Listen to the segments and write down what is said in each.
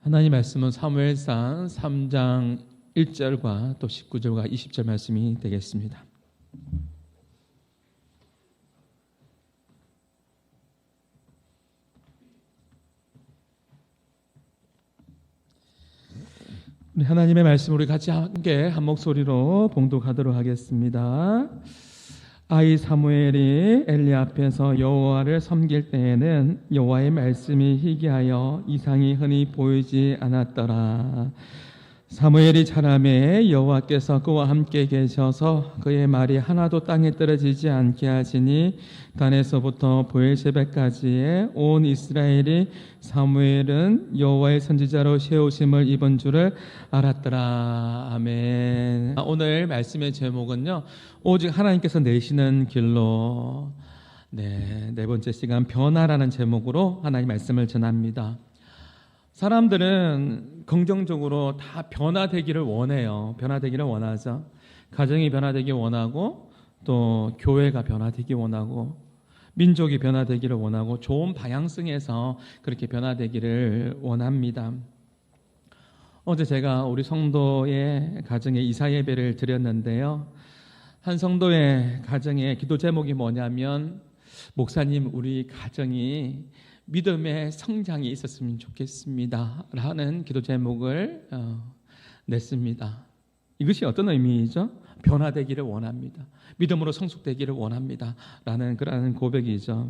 하나님 말씀은 사무엘상 3장 1절과 또 19절과 20절 말씀이 되겠습니다. 우리 하나님의 말씀 우리 같이 함께 한 목소리로 봉독하도록 하겠습니다. 아이 사무엘이 엘리 앞에서 여호와를 섬길 때에는 여호와의 말씀이 희귀하여 이상이 흔히 보이지 않았더라. 사무엘이 자라매 여호와께서 그와 함께 계셔서 그의 말이 하나도 땅에 떨어지지 않게 하시니 단에서부터 브엘셰바까지의 온 이스라엘이 사무엘은 여호와의 선지자로 세우심을 입은 줄을 알았더라. 아멘. 오늘 말씀의 제목은요, 오직 하나님께서 내시는 길로. 네 번째 시간 변화라는 제목으로 하나님 말씀을 전합니다. 사람들은 긍정적으로 다 변화되기를 원해요. 변화되기를 원하죠. 가정이 변화되기 원하고, 또 교회가 변화되기 원하고, 민족이 변화되기를 원하고, 좋은 방향성에서 그렇게 변화되기를 원합니다. 어제 제가 우리 성도의 가정에 이사 예배를 드렸는데요, 한 성도의 가정의 기도 제목이 뭐냐면, 목사님, 우리 가정이 믿음의 성장이 있었으면 좋겠습니다 라는 기도 제목을 냈습니다. 이것이 어떤 의미이죠? 변화되기를 원합니다. 믿음으로 성숙되기를 원합니다 라는 그런 고백이죠.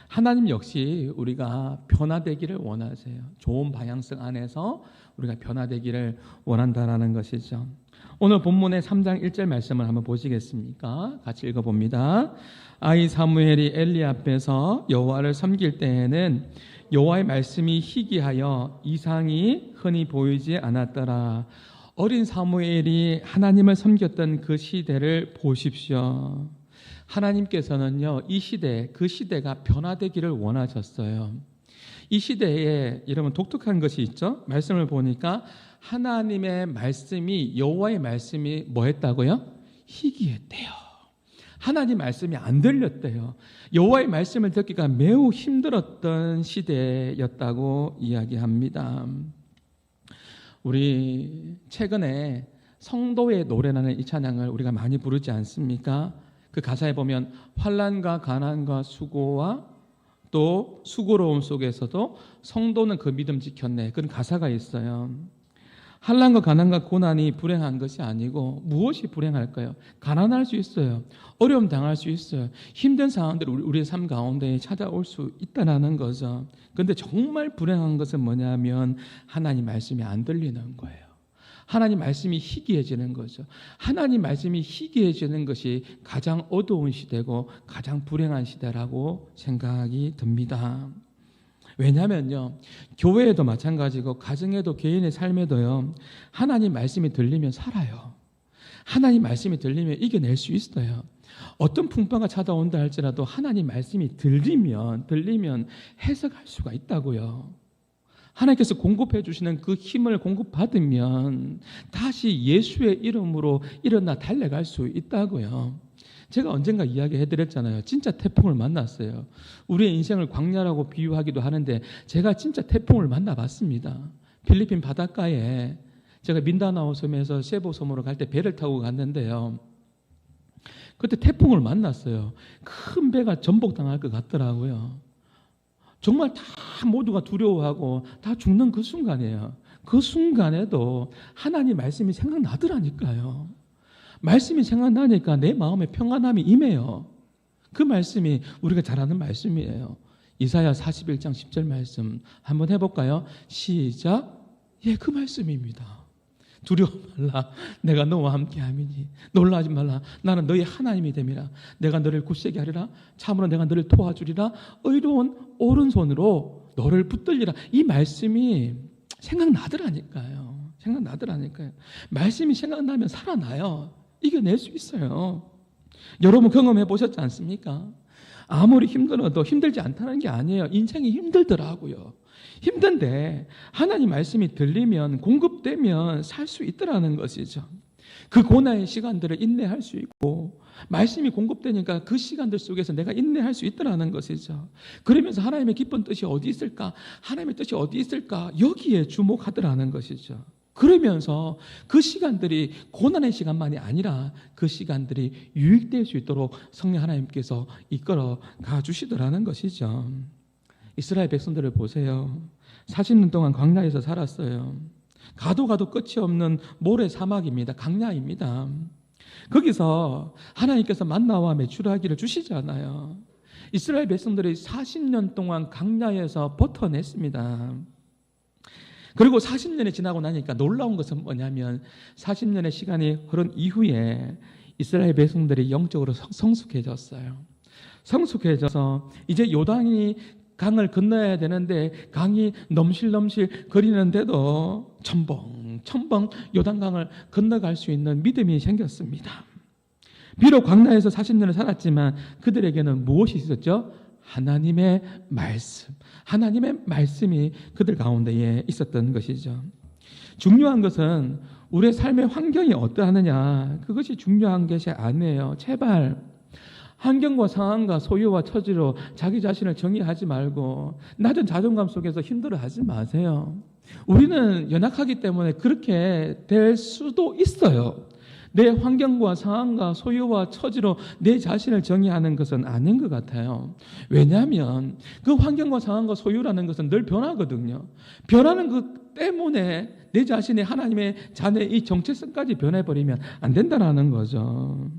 하나님 역시 우리가 변화되기를 원하세요. 좋은 방향성 안에서 우리가 변화되기를 원한다라는 것이죠. 오늘 본문의 3장 1절 말씀을 한번 보시겠습니까? 같이 읽어봅니다. 아이 사무엘이 엘리 앞에서 여호와를 섬길 때에는 여호와의 말씀이 희귀하여 이상이 흔히 보이지 않았더라. 어린 사무엘이 하나님을 섬겼던 그 시대를 보십시오. 하나님께서는요, 이 시대, 그 시대가 변화되기를 원하셨어요. 이 시대에 여러분 독특한 것이 있죠. 말씀을 보니까 하나님의 말씀이, 여호와의 말씀이 뭐 했다고요? 희귀했대요. 하나님 말씀이 안 들렸대요. 여호와의 말씀을 듣기가 매우 힘들었던 시대였다고 이야기합니다. 우리 최근에 성도의 노래라는 이 찬양을 우리가 많이 부르지 않습니까? 그 가사에 보면 환난과 가난과 수고와 또 수고로움 속에서도 성도는 그 믿음 지켰네, 그런 가사가 있어요. 환난과 가난과 고난이 불행한 것이 아니고 무엇이 불행할까요? 가난할 수 있어요. 어려움 당할 수 있어요. 힘든 상황들이 우리의 삶 가운데 찾아올 수 있다는 거죠. 그런데 정말 불행한 것은 뭐냐면 하나님 말씀이 안 들리는 거예요. 하나님 말씀이 희귀해지는 거죠. 하나님 말씀이 희귀해지는 것이 가장 어두운 시대고 가장 불행한 시대라고 생각이 듭니다. 왜냐하면요, 교회에도 마찬가지고 가정에도 개인의 삶에도요, 하나님 말씀이 들리면 살아요. 하나님 말씀이 들리면 이겨낼 수 있어요. 어떤 풍파가 찾아온다 할지라도 하나님 말씀이 들리면 해석할 수가 있다고요. 하나님께서 공급해 주시는 그 힘을 공급받으면 다시 예수의 이름으로 일어나 달려갈 수 있다고요. 제가 언젠가 이야기해드렸잖아요. 진짜 태풍을 만났어요. 우리의 인생을 광야라고 비유하기도 하는데 제가 진짜 태풍을 만나봤습니다. 필리핀 바닷가에 제가 민다나오 섬에서 세부 섬으로 갈 때 배를 타고 갔는데요, 그때 태풍을 만났어요. 큰 배가 전복당할 것 같더라고요. 정말 다 모두가 두려워하고 다 죽는 그 순간이에요. 그 순간에도 하나님 말씀이 생각나더라니까요. 말씀이 생각나니까 내 마음에 평안함이 임해요. 그 말씀이 우리가 잘 아는 말씀이에요. 이사야 41장 10절 말씀 한번 해볼까요? 시작. 예, 그 말씀입니다. 두려워 말라, 내가 너와 함께함이니. 놀라지 말라, 나는 너희 하나님이 됨이라. 내가 너를 굳세게 하리라. 참으로 내가 너를 도와주리라. 의로운 오른손으로 너를 붙들리라. 이 말씀이 생각나더라니까요. 말씀이 생각나면 살아나요. 이겨낼 수 있어요. 여러분 경험해 보셨지 않습니까? 아무리 힘들어도 힘들지 않다는 게 아니에요. 인생이 힘들더라고요. 힘든데 하나님 말씀이 들리면, 공급되면 살 수 있더라는 것이죠. 그 고난의 시간들을 인내할 수 있고 말씀이 공급되니까 그 시간들 속에서 내가 인내할 수 있다는 것이죠. 그러면서 하나님의 기쁜 뜻이 어디 있을까? 하나님의 뜻이 어디 있을까? 여기에 주목하더라는 것이죠. 그러면서 그 시간들이 고난의 시간만이 아니라 그 시간들이 유익될 수 있도록 성령 하나님께서 이끌어 가주시더라는 것이죠. 이스라엘 백성들을 보세요. 40년 동안 광야에서 살았어요. 가도 끝이 없는 모래 사막입니다. 강야입니다. 거기서 하나님께서 만나와 메추라기를 주시잖아요. 이스라엘 백성들이 40년 동안 강야에서 버텨냈습니다. 그리고 40년이 지나고 나니까 놀라운 것은 뭐냐면 40년의 시간이 흐른 이후에 이스라엘 백성들이 영적으로 성숙해졌어요. 성숙해져서 이제 요단이 강을 건너야 되는데 강이 넘실넘실 거리는데도 첨벙 요단강을 건너갈 수 있는 믿음이 생겼습니다. 비록 광야에서 40년을 살았지만 그들에게는 무엇이 있었죠? 하나님의 말씀, 하나님의 말씀이 그들 가운데에 있었던 것이죠. 중요한 것은 우리의 삶의 환경이 어떠하느냐, 그것이 중요한 것이 아니에요. 제발 환경과 상황과 소유와 처지로 자기 자신을 정의하지 말고 낮은 자존감 속에서 힘들어하지 마세요. 우리는 연약하기 때문에 그렇게 될 수도 있어요. 내 환경과 상황과 소유와 처지로 내 자신을 정의하는 것은 아닌 것 같아요. 왜냐하면 그 환경과 상황과 소유라는 것은 늘 변하거든요. 변하는 것 때문에 내 자신의 하나님의 자녀의 이 정체성까지 변해버리면 안 된다는 거죠.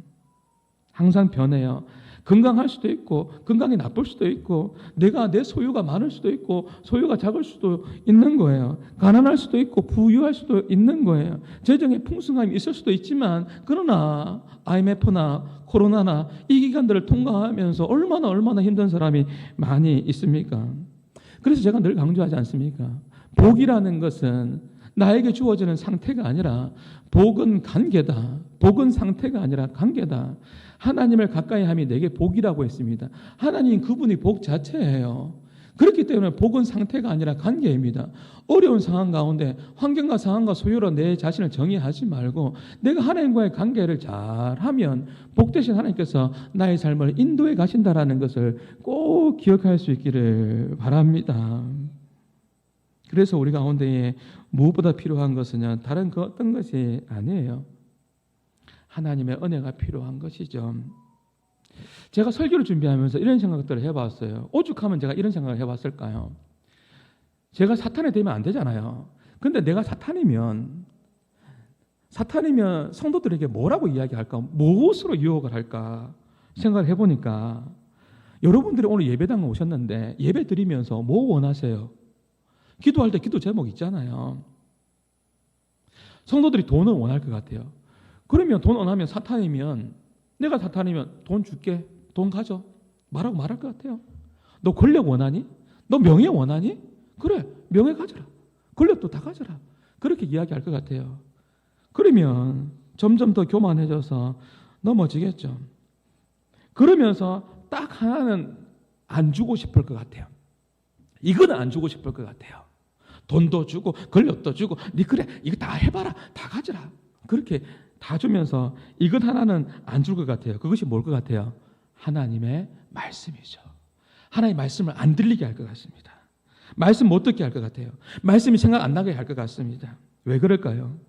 항상 변해요. 건강할 수도 있고 건강이 나쁠 수도 있고 내 소유가 많을 수도 있고 소유가 작을 수도 있는 거예요. 가난할 수도 있고 부유할 수도 있는 거예요. 재정의 풍성함이 있을 수도 있지만 그러나 IMF나 코로나나 이 기간들을 통과하면서 얼마나 힘든 사람이 많이 있습니까? 그래서 제가 늘 강조하지 않습니까? 복이라는 것은 나에게 주어지는 상태가 아니라 복은 관계다. 복은 상태가 아니라 관계다. 하나님을 가까이 함이 내게 복이라고 했습니다. 하나님 그분이 복 자체예요. 그렇기 때문에 복은 상태가 아니라 관계입니다. 어려운 상황 가운데 환경과 상황과 소유로 내 자신을 정의하지 말고 내가 하나님과의 관계를 잘하면 복 대신 하나님께서 나의 삶을 인도해 가신다라는 것을 꼭 기억할 수 있기를 바랍니다. 그래서 우리 가운데에 무엇보다 필요한 것은 다른 그 어떤 것이 아니에요. 하나님의 은혜가 필요한 것이죠. 제가 설교를 준비하면서 이런 생각들을 해봤어요. 오죽하면 제가 이런 생각을 해봤을까요? 제가 사탄이 되면 안 되잖아요. 근데 내가 사탄이면 성도들에게 뭐라고 이야기할까? 무엇으로 유혹을 할까? 생각을 해보니까 여러분들이 오늘 예배당 오셨는데 예배 드리면서 뭐 원하세요? 기도할 때 기도 제목 있잖아요. 성도들이 돈을 원할 것 같아요. 그러면 돈 원하면 내가 사탄이면 돈 줄게, 돈 가져 말하고 말할 것 같아요. 너 권력 원하니? 너 명예 원하니? 그래, 명예 가져라. 권력도 다 가져라. 그렇게 이야기할 것 같아요. 그러면 점점 더 교만해져서 넘어지겠죠. 그러면서 딱 하나는 안 주고 싶을 것 같아요. 이거는 안 주고 싶을 것 같아요. 돈도 주고 권력도 주고 니 그래 이거 다 해봐라, 다 가져라. 그렇게 다 주면서 이것 하나는 안 줄 것 같아요. 그것이 뭘 것 같아요? 하나님의 말씀이죠. 하나님의 말씀을 안 들리게 할 것 같습니다. 말씀 못 듣게 할 것 같아요. 말씀이 생각 안 나게 할 것 같습니다. 왜 그럴까요?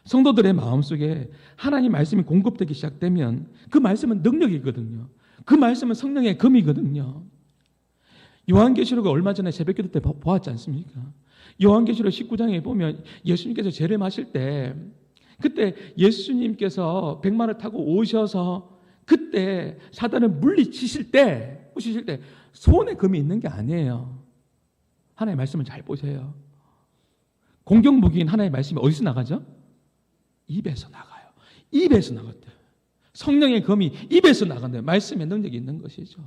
성도들의 마음속에 하나님 말씀이 공급되기 시작되면 그 말씀은 능력이거든요. 그 말씀은 성령의 검이거든요. 요한계시록을 얼마 전에 새벽기도 때 보았지 않습니까? 요한계시록 19장에 보면 예수님께서 재를 마실 때 그때 예수님께서 백마를 타고 오셔서 그때 사단을 물리치실 때 손에 금이 있는 게 아니에요. 하나님의 말씀을 잘 보세요. 공격무기인 하나님의 말씀이 어디서 나가죠? 입에서 나가요. 입에서 나갔대요. 성령의 검이 입에서 나간대요. 말씀의 능력이 있는 것이죠.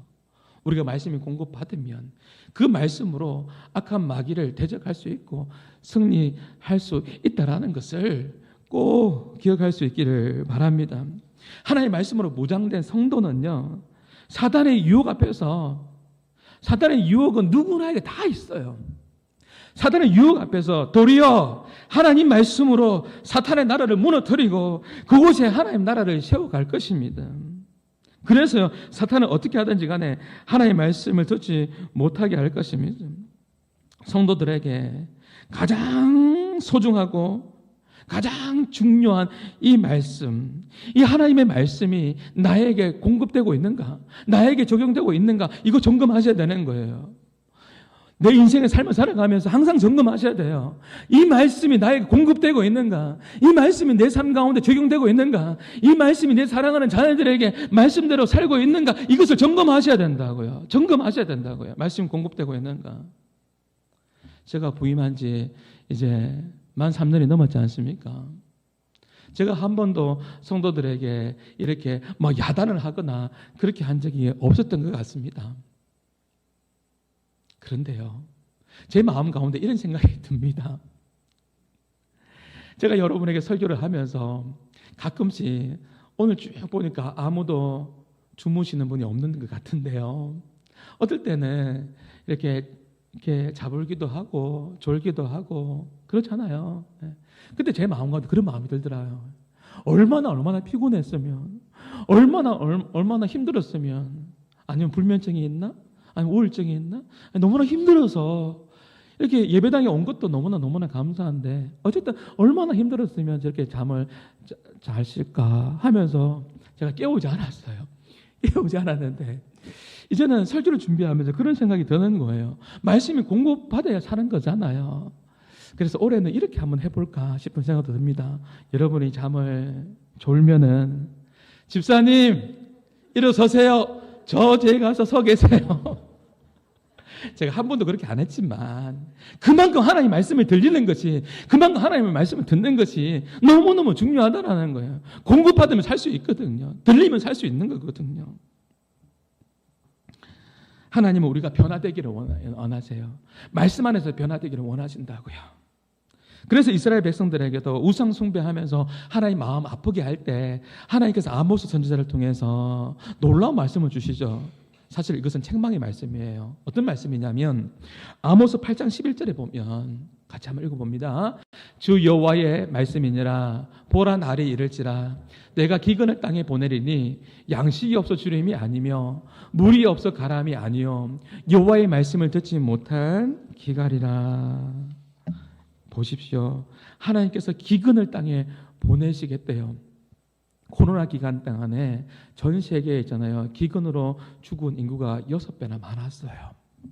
우리가 말씀이 공급받으면 그 말씀으로 악한 마귀를 대적할 수 있고 승리할 수 있다라는 것을 꼭 기억할 수 있기를 바랍니다. 하나님의 말씀으로 무장된 성도는요, 사단의 유혹 앞에서, 사단의 유혹은 누구나에게 다 있어요. 사탄의 유혹 앞에서 도리어 하나님 말씀으로 사탄의 나라를 무너뜨리고 그곳에 하나님 나라를 세워갈 것입니다. 그래서 사탄은 어떻게 하든지 간에 하나님의 말씀을 듣지 못하게 할 것입니다. 성도들에게 가장 소중하고 가장 중요한 이 말씀, 이 하나님의 말씀이 나에게 공급되고 있는가? 나에게 적용되고 있는가? 이거 점검하셔야 되는 거예요. 내 인생의 삶을 살아가면서 항상 점검하셔야 돼요. 이 말씀이 나에게 공급되고 있는가? 이 말씀이 내 삶 가운데 적용되고 있는가? 이 말씀이 내 사랑하는 자녀들에게 말씀대로 살고 있는가? 이것을 점검하셔야 된다고요. 점검하셔야 된다고요. 말씀이 공급되고 있는가? 제가 부임한 지 이제 만 3년이 넘었지 않습니까? 제가 한 번도 성도들에게 이렇게 야단을 하거나 그렇게 한 적이 없었던 것 같습니다. 그런데요, 제 마음 가운데 이런 생각이 듭니다. 제가 여러분에게 설교를 하면서 가끔씩 오늘 쭉 보니까 아무도 주무시는 분이 없는 것 같은데요. 어떨 때는 이렇게 자불기도 하고 졸기도 하고 그렇잖아요. 근데 제 마음 가운데 그런 마음이 들더라고요. 얼마나 피곤했으면, 얼마나 힘들었으면, 아니면 불면증이 있나? 아니면 우울증이 있나? 너무나 힘들어서 이렇게 예배당에 온 것도 너무나 감사한데 어쨌든 얼마나 힘들었으면 저렇게 잠을 잘 쉴까 하면서 제가 깨우지 않았어요. 깨우지 않았는데 이제는 설교를 준비하면서 그런 생각이 드는 거예요. 말씀이 공급받아야 사는 거잖아요. 그래서 올해는 이렇게 한번 해볼까 싶은 생각도 듭니다. 여러분이 잠을 졸면은 집사님 일어서세요. 저에 가서 서 계세요. 제가 한 번도 그렇게 안 했지만 그만큼 하나님의 말씀을 들리는 것이, 그만큼 하나님의 말씀을 듣는 것이 너무너무 중요하다는 거예요. 공급받으면 살 수 있거든요. 들리면 살 수 있는 거거든요. 하나님은 우리가 변화되기를 원하세요. 말씀 안에서 변화되기를 원하신다고요. 그래서 이스라엘 백성들에게도 우상 숭배하면서 하나님 마음 아프게 할 때 하나님께서 아모스 선지자를 통해서 놀라운 말씀을 주시죠. 사실 이것은 책망의 말씀이에요. 어떤 말씀이냐면 아모스 8장 11절에 보면 같이 한번 읽어봅니다. 주 여호와의 말씀이니라. 보라 날이 이를지라. 내가 기근을 땅에 보내리니 양식이 없어 주림이 아니며 물이 없어 가람이 아니요 여호와의 말씀을 듣지 못한 기갈이라. 보십시오. 하나님께서 기근을 땅에 보내시겠대요. 코로나 기간 동안에 전 세계에 있잖아요. 기근으로 죽은 인구가 6배나 많았어요.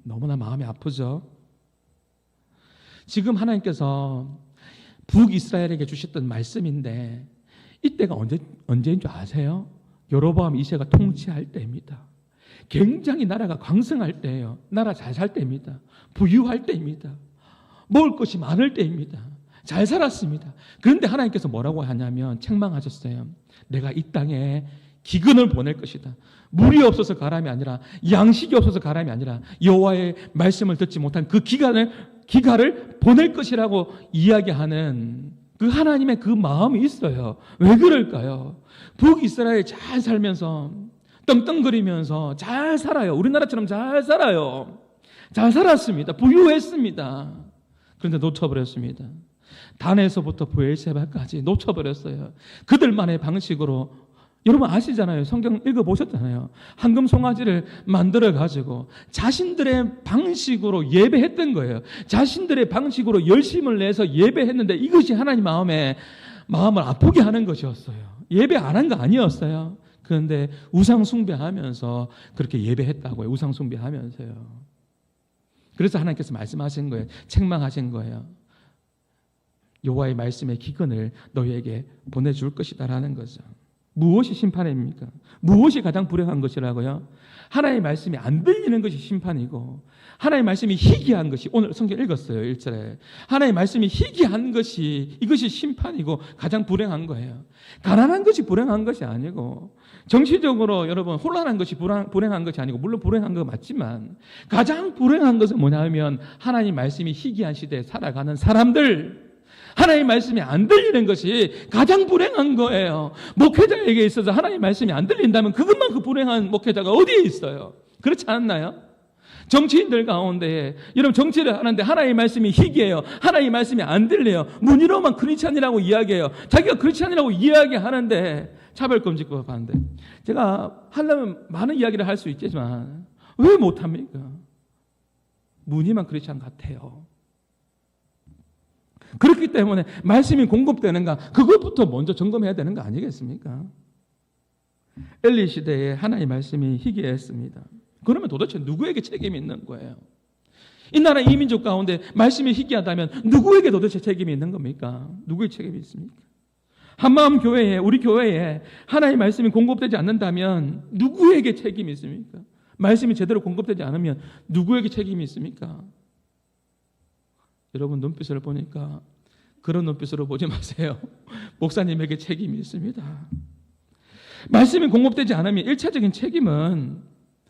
너무나 마음이 아프죠. 지금 하나님께서 북이스라엘에게 주셨던 말씀인데 이때가 언제인 줄 아세요? 여로보암 2세가 통치할 때입니다. 굉장히 나라가 강성할 때예요. 나라 잘 살 때입니다. 부유할 때입니다. 먹을 것이 많을 때입니다. 잘 살았습니다. 그런데 하나님께서 뭐라고 하냐면 책망하셨어요. 내가 이 땅에 기근을 보낼 것이다. 물이 없어서 가람이 아니라 양식이 없어서 가람이 아니라 여호와의 말씀을 듣지 못한 그 기갈을 보낼 것이라고 이야기하는 그 하나님의 그 마음이 있어요. 왜 그럴까요? 북이스라엘 잘 살면서 떵떵거리면서 잘 살아요. 우리나라처럼 잘 살아요. 잘 살았습니다. 부유했습니다. 그런데 놓쳐버렸습니다. 단에서부터 브엘세바까지 놓쳐버렸어요. 그들만의 방식으로, 여러분 아시잖아요. 성경 읽어보셨잖아요. 황금 송아지를 만들어가지고 자신들의 방식으로 예배했던 거예요. 자신들의 방식으로 열심을 내서 예배했는데 이것이 하나님 마음을 아프게 하는 것이었어요. 예배 안 한 거 아니었어요. 그런데 우상 숭배하면서 그렇게 예배했다고요. 우상 숭배하면서요. 그래서 하나님께서 말씀하신 거예요. 책망하신 거예요. 여호와의 말씀의 기근을 너희에게 보내줄 것이다라는 거죠. 무엇이 심판입니까? 무엇이 가장 불행한 것이라고요? 하나님의 말씀이 안 들리는 것이 심판이고 하나님의 말씀이 희귀한 것이, 오늘 성경 읽었어요. 1절에 하나님의 말씀이 희귀한 것이, 이것이 심판이고 가장 불행한 거예요. 가난한 것이 불행한 것이 아니고 정치적으로 여러분 혼란한 것이 불행한 것이 아니고, 물론 불행한 거 맞지만 가장 불행한 것은 뭐냐면 하나님의 말씀이 희귀한 시대에 살아가는 사람들, 하나님의 말씀이 안 들리는 것이 가장 불행한 거예요. 목회자에게 있어서 하나님의 말씀이 안 들린다면 그것만큼 불행한 목회자가 어디에 있어요? 그렇지 않나요? 정치인들 가운데 여러분 정치를 하는데 하나님의 말씀이 희귀해요. 하나님의 말씀이 안 들려요. 문의로만 크리스찬이라고 이야기해요. 자기가 크리스찬이라고 이야기하는데 차별금지법 반대. 제가 하려면 많은 이야기를 할 수 있겠지만 왜 못합니까? 문의만 크리스찬 같아요. 그렇기 때문에 말씀이 공급되는가 그것부터 먼저 점검해야 되는 거 아니겠습니까? 엘리 시대에 하나님의 말씀이 희귀했습니다. 그러면 도대체 누구에게 책임이 있는 거예요? 이 나라 이민족 가운데 말씀이 희귀하다면 누구에게 도대체 책임이 있는 겁니까? 누구의 책임이 있습니까? 한마음 교회에 우리 교회에 하나님의 말씀이 공급되지 않는다면 누구에게 책임이 있습니까? 말씀이 제대로 공급되지 않으면 누구에게 책임이 있습니까? 여러분 눈빛을 보니까 그런 눈빛으로 보지 마세요. 목사님에게 책임이 있습니다. 말씀이 공급되지 않으면 1차적인 책임은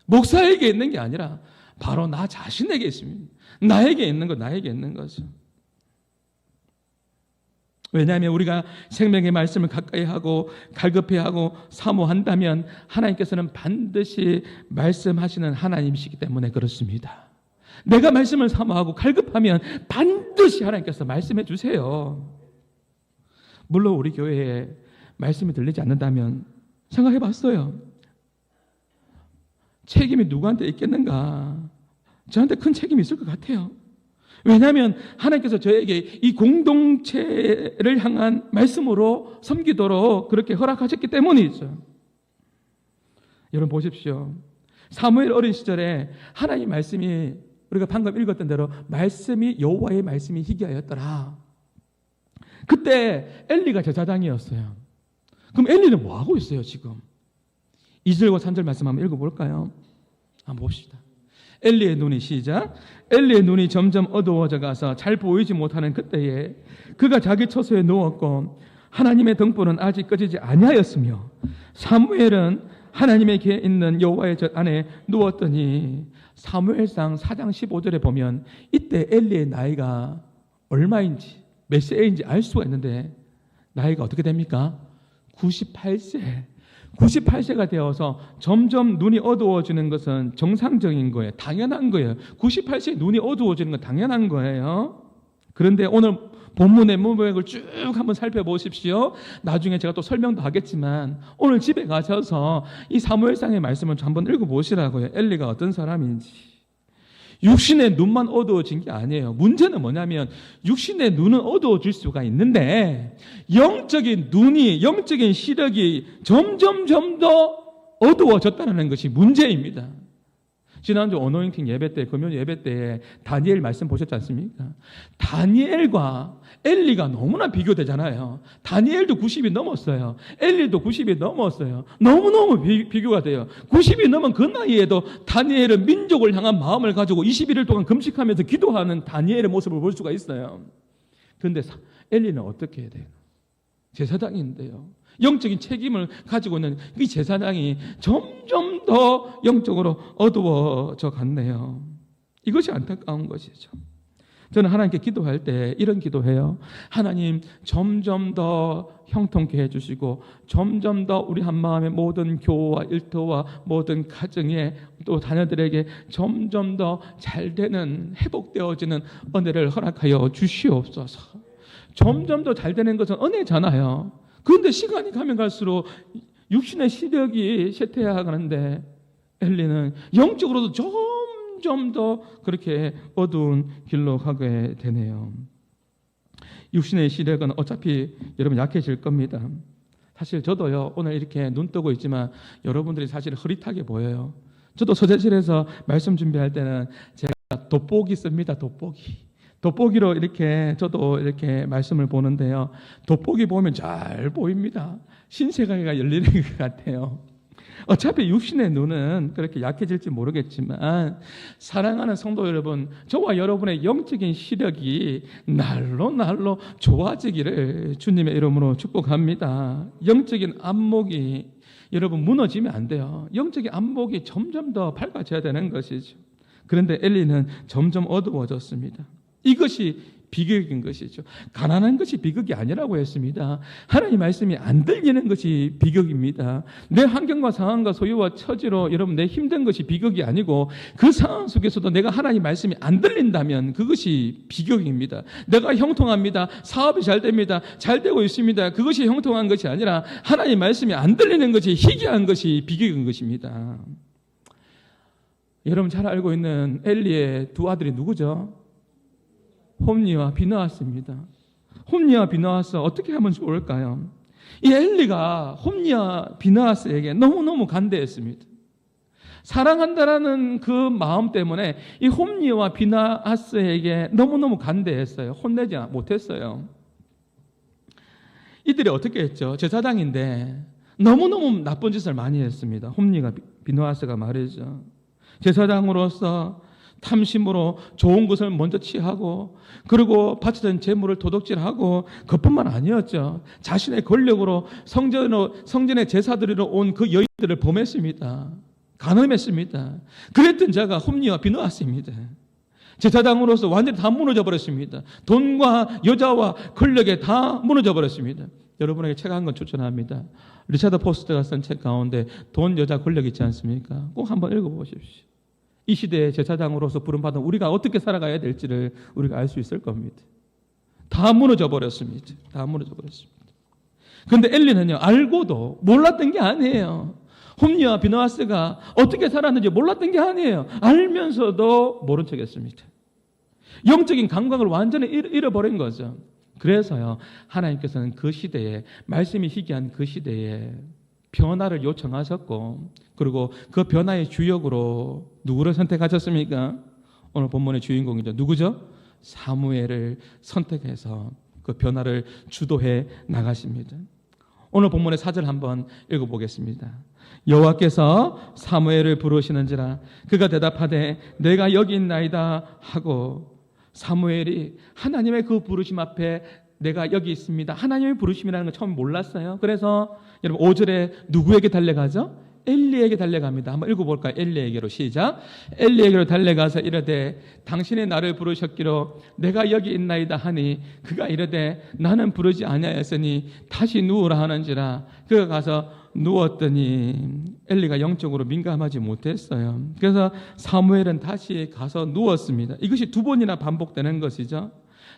목사에게 있는 게 아니라 바로 나 자신에게 있습니다. 나에게 있는 거죠. 왜냐하면 우리가 생명의 말씀을 가까이 하고 갈급해 하고 사모한다면 하나님께서는 반드시 말씀하시는 하나님이시기 때문에 그렇습니다. 내가 말씀을 사모하고 갈급하면 반드시 하나님께서 말씀해 주세요. 물론 우리 교회에 말씀이 들리지 않는다면 생각해 봤어요. 책임이 누구한테 있겠는가? 저한테 큰 책임이 있을 것 같아요. 왜냐하면 하나님께서 저에게 이 공동체를 향한 말씀으로 섬기도록 그렇게 허락하셨기 때문이죠. 여러분 보십시오. 사무엘 어린 시절에 하나님 말씀이 우리가 방금 읽었던 대로 말씀이 여호와의 말씀이 희귀하였더라. 그때 엘리가 제사장이었어요. 그럼 엘리는 뭐 하고 있어요 지금? 2절과 3절 말씀 한번 읽어볼까요? 한번 봅시다. 엘리의 눈이 시작. 엘리의 눈이 점점 어두워져 가서 잘 보이지 못하는 그때에 그가 자기 처소에 누웠고 하나님의 등불은 아직 꺼지지 아니하였으며 사무엘은 하나님에게 있는 여호와의 젖 안에 누웠더니 사무엘상 4장 15절에 보면 이때 엘리의 나이가 얼마인지 몇 세인지 알 수가 있는데 나이가 어떻게 됩니까? 98세. 98세가 되어서 점점 눈이 어두워지는 것은 정상적인 거예요. 당연한 거예요. 98세에 눈이 어두워지는 건 당연한 거예요. 그런데 오늘 본문의 문맥을 쭉 한번 살펴보십시오. 나중에 제가 또 설명도 하겠지만 오늘 집에 가셔서 이 사무엘상의 말씀을 한번 읽어보시라고요. 엘리가 어떤 사람인지. 육신의 눈만 어두워진 게 아니에요. 문제는 뭐냐면 육신의 눈은 어두워질 수가 있는데 영적인 눈이, 영적인 시력이 점점 더 어두워졌다는 것이 문제입니다. 지난주 어노잉팅 예배 때, 금요 예배 때에 다니엘 말씀 보셨지 않습니까? 다니엘과 엘리가 너무나 비교되잖아요. 다니엘도 90이 넘었어요. 엘리도 90이 넘었어요. 너무너무 비교가 돼요. 90이 넘은 그 나이에도 다니엘은 민족을 향한 마음을 가지고 21일 동안 금식하면서 기도하는 다니엘의 모습을 볼 수가 있어요. 그런데 엘리는 어떻게 해야 돼요? 제사장인데요. 영적인 책임을 가지고 있는 이 제사장이 점점 더 영적으로 어두워져 갔네요. 이것이 안타까운 것이죠. 저는 하나님께 기도할 때 이런 기도해요. 하나님 점점 더 형통케 해주시고 점점 더 우리 한마음의 모든 교우와 일터와 모든 가정에 또 자녀들에게 점점 더 잘되는 회복되어지는 은혜를 허락하여 주시옵소서. 점점 더 잘되는 것은 은혜잖아요. 그런데 시간이 가면 갈수록 육신의 시력이 쇠퇴해가는데 엘리는 영적으로도 점점 더 그렇게 어두운 길로 가게 되네요. 육신의 시력은 어차피 여러분 약해질 겁니다. 사실 저도요 오늘 이렇게 눈 뜨고 있지만 여러분들이 사실 흐릿하게 보여요. 저도 서재실에서 말씀 준비할 때는 제가 돋보기 씁니다. 돋보기로 이렇게 저도 이렇게 말씀을 보는데요. 돋보기 보면 잘 보입니다. 신세계가 열리는 것 같아요. 어차피 육신의 눈은 그렇게 약해질지 모르겠지만 사랑하는 성도 여러분, 저와 여러분의 영적인 시력이 날로 좋아지기를 주님의 이름으로 축복합니다. 영적인 안목이 여러분 무너지면 안 돼요. 영적인 안목이 점점 더 밝아져야 되는 것이죠. 그런데 엘리는 점점 어두워졌습니다. 이것이 비극인 것이죠. 가난한 것이 비극이 아니라고 했습니다. 하나님 말씀이 안 들리는 것이 비극입니다. 내 환경과 상황과 소유와 처지로 여러분 내 힘든 것이 비극이 아니고 그 상황 속에서도 내가 하나님 말씀이 안 들린다면 그것이 비극입니다. 내가 형통합니다. 사업이 잘 됩니다. 잘 되고 있습니다. 그것이 형통한 것이 아니라 하나님 말씀이 안 들리는 것이 희귀한 것이 비극인 것입니다. 여러분 잘 알고 있는 엘리의 두 아들이 누구죠? 홈니와 비느하스입니다. 홈니와 비느하스 어떻게 하면 좋을까요? 이 엘리가 홈니와 비느하스에게 너무너무 간대했습니다. 사랑한다라는 그 마음 때문에 이 홈니와 비느하스에게 너무너무 간대했어요. 혼내지 못했어요. 이들이 어떻게 했죠? 제사장인데 너무너무 나쁜 짓을 많이 했습니다. 홈니가 비느하스가 말이죠. 제사장으로서 탐심으로 좋은 것을 먼저 취하고 그리고 바치던 재물을 도둑질하고 그뿐만 아니었죠. 자신의 권력으로 성전의 제사드리러 온 그 여인들을 범했습니다. 간음했습니다. 그랬던 자가 홈니와 비느하스입니다. 제사장으로서 완전히 다 무너져 버렸습니다. 돈과 여자와 권력에 다 무너져 버렸습니다. 여러분에게 책 한 권 추천합니다. 리차드 포스트가 쓴 책 가운데 돈, 여자, 권력 있지 않습니까? 꼭 한번 읽어보십시오. 이 시대의 제사장으로서 부름받은 우리가 어떻게 살아가야 될지를 우리가 알 수 있을 겁니다. 다 무너져 버렸습니다. 다 무너져 버렸습니다. 그런데 엘리는요, 알고도 몰랐던 게 아니에요. 홈니와 비느하스가 어떻게 살았는지 몰랐던 게 아니에요. 알면서도 모른 척 했습니다. 영적인 감각을 완전히 잃어버린 거죠. 그래서요, 하나님께서는 그 시대에, 말씀이 희귀한 그 시대에 변화를 요청하셨고, 그리고 그 변화의 주역으로 누구를 선택하셨습니까? 오늘 본문의 주인공이죠. 누구죠? 사무엘을 선택해서 그 변화를 주도해 나가십니다. 오늘 본문의 4절 한번 읽어보겠습니다. 여호와께서 사무엘을 부르시는지라 그가 대답하되 내가 여기 있나이다 하고, 사무엘이 하나님의 그 부르심 앞에 내가 여기 있습니다, 하나님의 부르심이라는 걸 처음 몰랐어요. 그래서 여러분 5절에 누구에게 달려가죠? 엘리에게 달려갑니다. 한번 읽어볼까요? 엘리에게로 시작. 엘리에게로 달려가서 이르되 당신이 나를 부르셨기로 내가 여기 있나이다 하니 그가 이르되 나는 부르지 아니하였으니 다시 누우라 하는지라. 그가 가서 누웠더니 엘리가 영적으로 민감하지 못했어요. 그래서 사무엘은 다시 가서 누웠습니다. 이것이 두 번이나 반복되는 것이죠.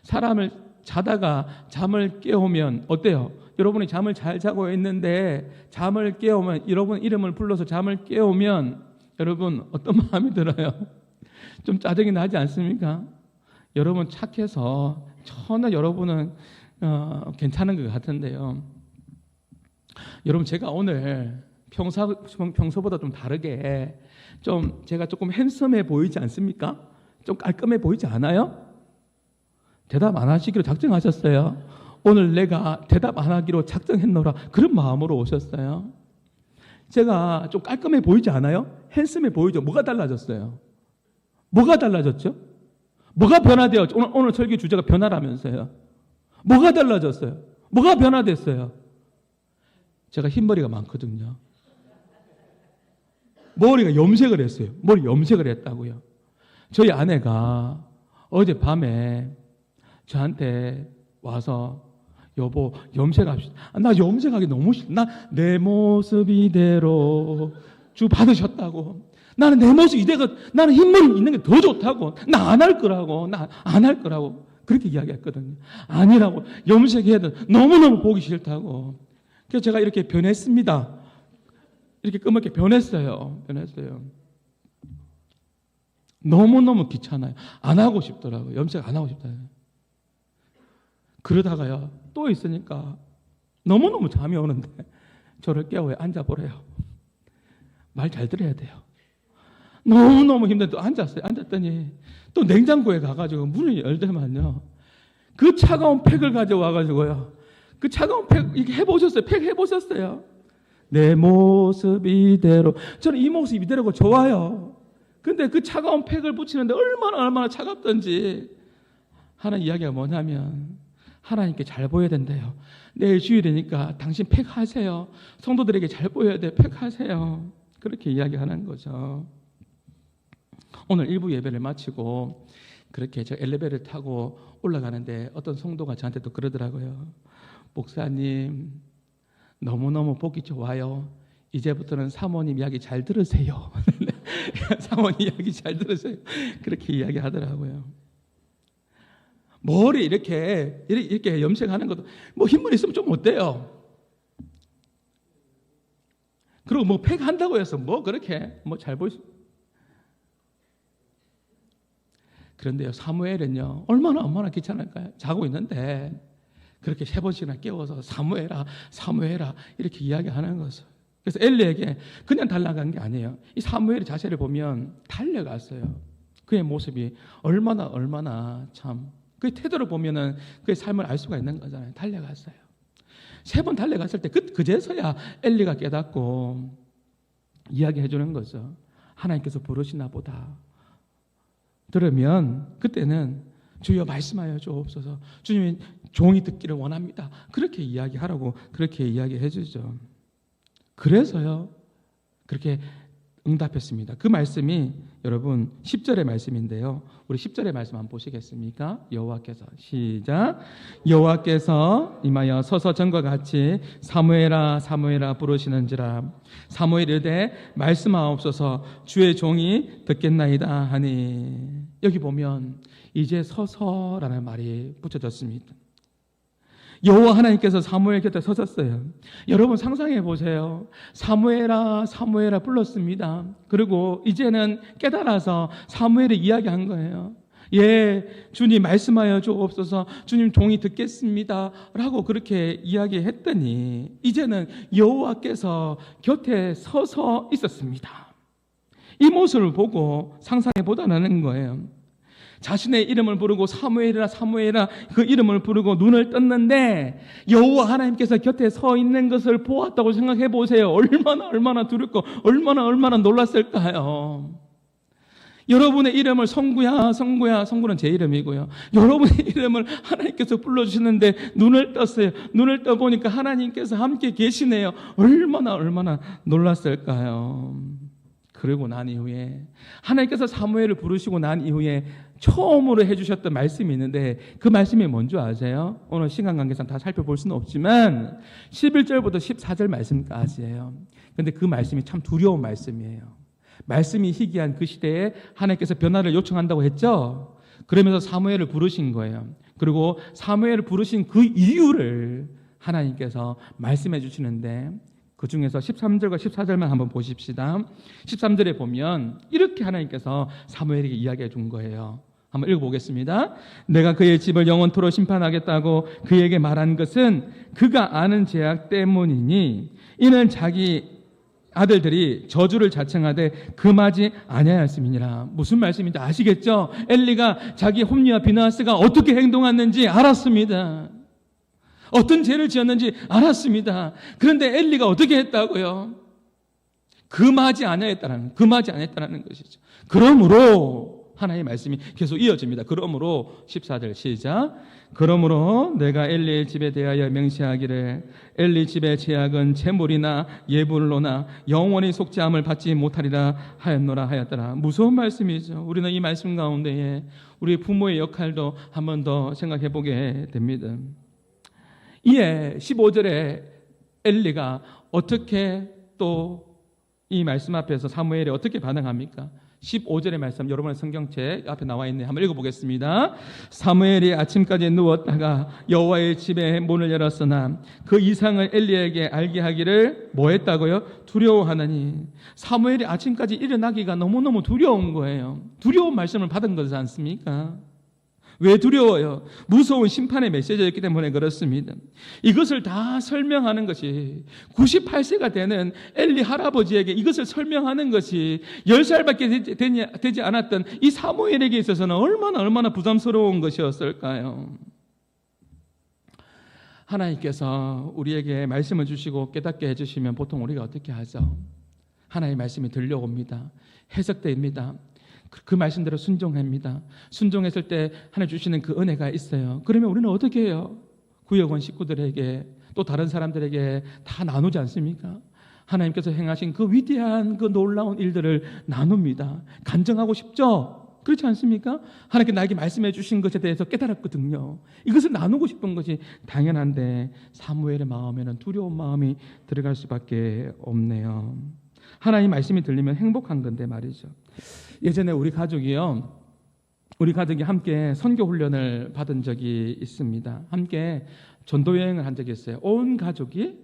사람을 자다가 잠을 깨우면 어때요? 여러분이 잠을 잘 자고 있는데 잠을 깨우면, 여러분 이름을 불러서 잠을 깨우면 여러분 어떤 마음이 들어요? 좀 짜증이 나지 않습니까? 여러분 착해서 전혀 여러분은 괜찮은 것 같은데요. 여러분 제가 오늘 평소보다 좀 다르게 좀 제가 조금 핸섬해 보이지 않습니까? 좀 깔끔해 보이지 않아요? 대답 안 하시기로 작정하셨어요. 오늘 내가 대답 안 하기로 작정했노라, 그런 마음으로 오셨어요. 제가 좀 깔끔해 보이지 않아요? 핸섬해 보이죠? 뭐가 달라졌어요? 뭐가 달라졌죠? 뭐가 변화되었죠? 오늘 설교 주제가 변화라면서요. 뭐가 달라졌어요? 뭐가 변화됐어요? 제가 흰머리가 많거든요. 머리가 염색을 했어요. 머리 염색을 했다고요. 저희 아내가 어젯밤에 저한테 와서 여보 염색합시다. 나 염색하기 너무 싫어. 나 내 모습 이대로 주 받으셨다고. 나는 내 모습 이대로, 나는 흰머리 있는 게 더 좋다고. 나 안 할 거라고. 나 안 할 거라고. 그렇게 이야기했거든요. 아니라고. 염색해야 돼. 너무너무 보기 싫다고. 그래서 제가 이렇게 변했습니다. 이렇게 까맣게 변했어요. 너무너무 귀찮아요. 안 하고 싶더라고요. 염색 안 하고 싶다요. 그러다가요, 또 있으니까 너무너무 잠이 오는데 저를 깨워요. 앉아보래요. 말 잘 들어야 돼요. 너무너무 힘든데 또 앉았어요. 앉았더니 또 냉장고에 가가지고 문을 열더만요, 그 차가운 팩을 가져와가지고요, 그 차가운 팩 이렇게 해보셨어요? 팩 해보셨어요? 내 모습 이대로. 저는 이 모습 이대로가 좋아요. 근데 그 차가운 팩을 붙이는데 얼마나 차갑던지 하는 이야기가 뭐냐면, 하나님께 잘 보여야 된대요. 내일 주일이니까 당신 팩하세요. 성도들에게 잘 보여야 돼. 팩하세요. 그렇게 이야기하는 거죠. 오늘 1부 예배를 마치고 그렇게 저 엘리베이터를 타고 올라가는데 어떤 성도가 저한테 또 그러더라고요. 목사님, 너무너무 보기 좋아요. 이제부터는 사모님 이야기 잘 들으세요. 사모님 이야기 잘 들으세요. 그렇게 이야기하더라고요. 머리 이렇게 염색하는 것도 뭐 흰머리 있으면 좀 어때요? 그리고 뭐 팩 한다고 해서 뭐 그렇게 뭐 잘 보이. 그런데요, 사무엘은요 얼마나 귀찮을까요? 자고 있는데 그렇게 3번씩이나 깨워서 사무엘아 사무엘아 이렇게 이야기하는 것을. 그래서 엘리에게 그냥 달려간 게 아니에요. 이 사무엘의 자세를 보면 달려갔어요. 그의 모습이 얼마나 참, 그의 태도를 보면은 그의 삶을 알 수가 있는 거잖아요. 달려갔어요. 3번 달려갔을 때 그제서야 엘리가 깨닫고 이야기해 주는 거죠. 하나님께서 부르시나 보다. 들으면 그때는 주여 말씀하여 주옵소서. 주님이 종이 듣기를 원합니다. 그렇게 이야기하라고 그렇게 이야기해 주죠. 그래서요 그렇게 응답했습니다. 그 말씀이 여러분 10절의 말씀인데요. 우리 10절의 말씀 한번 보시겠습니까? 여호와께서 시작. 여호와께서 임하여 서서 전과 같이 사무엘아 사무엘아 부르시는지라. 사무엘이 이르되 말씀하옵소서 주의 종이 듣겠나이다 하니. 여기 보면 이제 서서라는 말이 붙여졌습니다. 여호와 하나님께서 사무엘 곁에 서셨어요. 여러분 상상해 보세요. 사무엘아 사무엘아 불렀습니다. 그리고 이제는 깨달아서 사무엘이 이야기한 거예요. 예, 주님 말씀하여 주옵소서. 주님 종이 듣겠습니다 라고 그렇게 이야기했더니 이제는 여호와께서 곁에 서서 있었습니다. 이 모습을 보고 상상해 보다는 거예요. 자신의 이름을 부르고 사무엘이라 사무엘이라 그 이름을 부르고 눈을 떴는데 여호와 하나님께서 곁에 서 있는 것을 보았다고 생각해 보세요. 얼마나 두렵고 얼마나 놀랐을까요? 여러분의 이름을 성구야 성구는 제 이름이고요. 여러분의 이름을 하나님께서 불러주시는데 눈을 떴어요. 눈을 떠보니까 하나님께서 함께 계시네요. 얼마나 놀랐을까요? 그리고 난 이후에 하나님께서 사무엘을 부르시고 난 이후에 처음으로 해주셨던 말씀이 있는데 그 말씀이 뭔지 아세요? 오늘 시간 관계상 다 살펴볼 수는 없지만 11절부터 14절 말씀까지예요. 그런데 그 말씀이 참 두려운 말씀이에요. 말씀이 희귀한 그 시대에 하나님께서 변화를 요청한다고 했죠. 그러면서 사무엘을 부르신 거예요. 그리고 사무엘을 부르신 그 이유를 하나님께서 말씀해 주시는데 그 중에서 13절과 14절만 한번 보십시다. 13절에 보면 이렇게 하나님께서 사무엘에게 이야기해 준 거예요. 한번 읽어보겠습니다. 내가 그의 집을 영원토록 심판하겠다고 그에게 말한 것은 그가 아는 죄악 때문이니 이는 자기 아들들이 저주를 자청하되 금하지 아니하였음이니라. 무슨 말씀인지 아시겠죠? 엘리가 자기 홈리와 비나하스가 어떻게 행동했는지 알았습니다. 어떤 죄를 지었는지 알았습니다. 그런데 엘리가 어떻게 했다고요? 금하지 아니했다는 것이죠. 그러므로 하나님의 말씀이 계속 이어집니다. 그러므로 14절 시작. 그러므로 내가 엘리의 집에 대하여 명시하기를 엘리 집의 죄악은 재물이나 예불로나 영원히 속죄함을 받지 못하리라 하였노라 하였더라. 무서운 말씀이죠. 우리는 이 말씀 가운데에 우리 부모의 역할도 한 번 더 생각해 보게 됩니다. 이에 15절에 엘리가 어떻게 또 이 말씀 앞에서 사무엘이 어떻게 반응합니까? 15절의 말씀 여러분의 성경책 앞에 나와 있네. 한번 읽어보겠습니다. 사무엘이 아침까지 누웠다가 여호와의 집에 문을 열었으나 그 이상을 엘리에게 알게 하기를 뭐 했다고요? 두려워하느니. 사무엘이 아침까지 일어나기가 너무너무 두려운 거예요. 두려운 말씀을 받은 거지 않습니까? 왜 두려워요? 무서운 심판의 메시지였기 때문에 그렇습니다. 이것을 다 설명하는 것이 98세가 되는 엘리 할아버지에게 이것을 설명하는 것이 10살밖에 되지 않았던 이 사무엘에게 있어서는 얼마나 부담스러운 것이었을까요? 하나님께서 우리에게 말씀을 주시고 깨닫게 해주시면 보통 우리가 어떻게 하죠? 하나님의 말씀이 들려옵니다. 해석됩니다. 그 말씀대로 순종합니다. 순종했을 때 하나님 주시는 그 은혜가 있어요. 그러면 우리는 어떻게 해요? 구역원 식구들에게 또 다른 사람들에게 다 나누지 않습니까? 하나님께서 행하신 그 위대한 그 놀라운 일들을 나눕니다. 간증하고 싶죠? 그렇지 않습니까? 하나님께 나에게 말씀해 주신 것에 대해서 깨달았거든요. 이것을 나누고 싶은 것이 당연한데 사무엘의 마음에는 두려운 마음이 들어갈 수밖에 없네요. 하나님 말씀이 들리면 행복한 건데 말이죠. 예전에 우리 가족이 함께 선교 훈련을 받은 적이 있습니다. 함께 전도 여행을 한 적이 있어요. 온 가족이,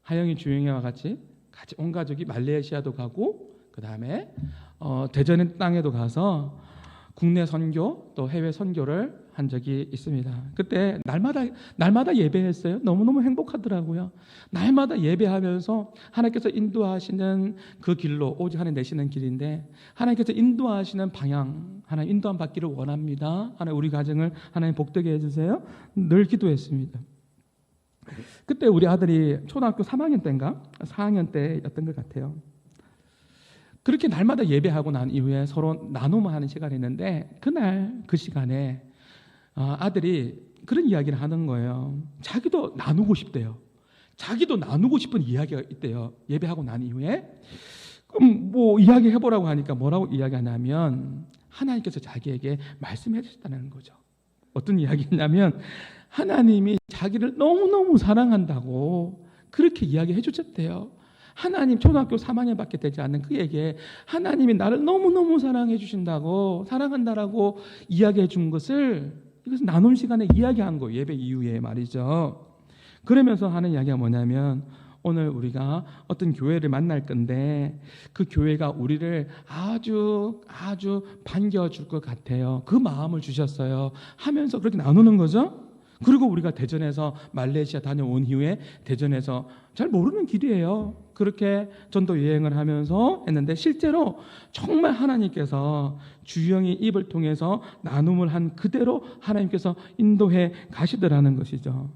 하영이, 주영이와 같이 온 가족이 말레이시아도 가고, 그 다음에 대전 땅에도 가서 국내 선교 또 해외 선교를 한 적이 있습니다. 그때 날마다 예배했어요. 너무너무 행복하더라고요. 날마다 예배하면서 하나님께서 인도하시는 그 길로 오직 하나님 내시는 길인데, 하나님께서 인도하시는 방향, 하나님 인도함 받기를 원합니다. 하나님 우리 가정을 하나님 복되게 해주세요. 늘 기도했습니다. 그때 우리 아들이 초등학교 3학년 때인가 4학년 때였던 것 같아요. 그렇게 날마다 예배하고 난 이후에 서로 나눔을 하는 시간이 있는데, 그날 그 시간에 아들이 그런 이야기를 하는 거예요. 자기도 나누고 싶대요. 자기도 나누고 싶은 이야기가 있대요. 예배하고 난 이후에. 그럼 뭐 이야기해보라고 하니까 뭐라고 이야기하냐면, 하나님께서 자기에게 말씀해 주셨다는 거죠. 어떤 이야기냐면, 하나님이 자기를 너무너무 사랑한다고 그렇게 이야기해 주셨대요. 하나님, 초등학교 3학년밖에 되지 않는 그에게 하나님이 나를 너무너무 사랑해 주신다고, 사랑한다라고 이야기해 준 것을, 이것은 나눔 시간에 이야기한 거예요. 예배 이후에 말이죠. 그러면서 하는 이야기가 뭐냐면, 오늘 우리가 어떤 교회를 만날 건데 그 교회가 우리를 아주 반겨줄 것 같아요. 그 마음을 주셨어요 하면서 그렇게 나누는 거죠. 그리고 우리가 대전에서 말레이시아 다녀온 이후에 대전에서 잘 모르는 길이에요. 그렇게 전도 여행을 하면서 했는데, 실제로 정말 하나님께서 주영이 입을 통해서 나눔을 한 그대로 하나님께서 인도해 가시더라는 것이죠.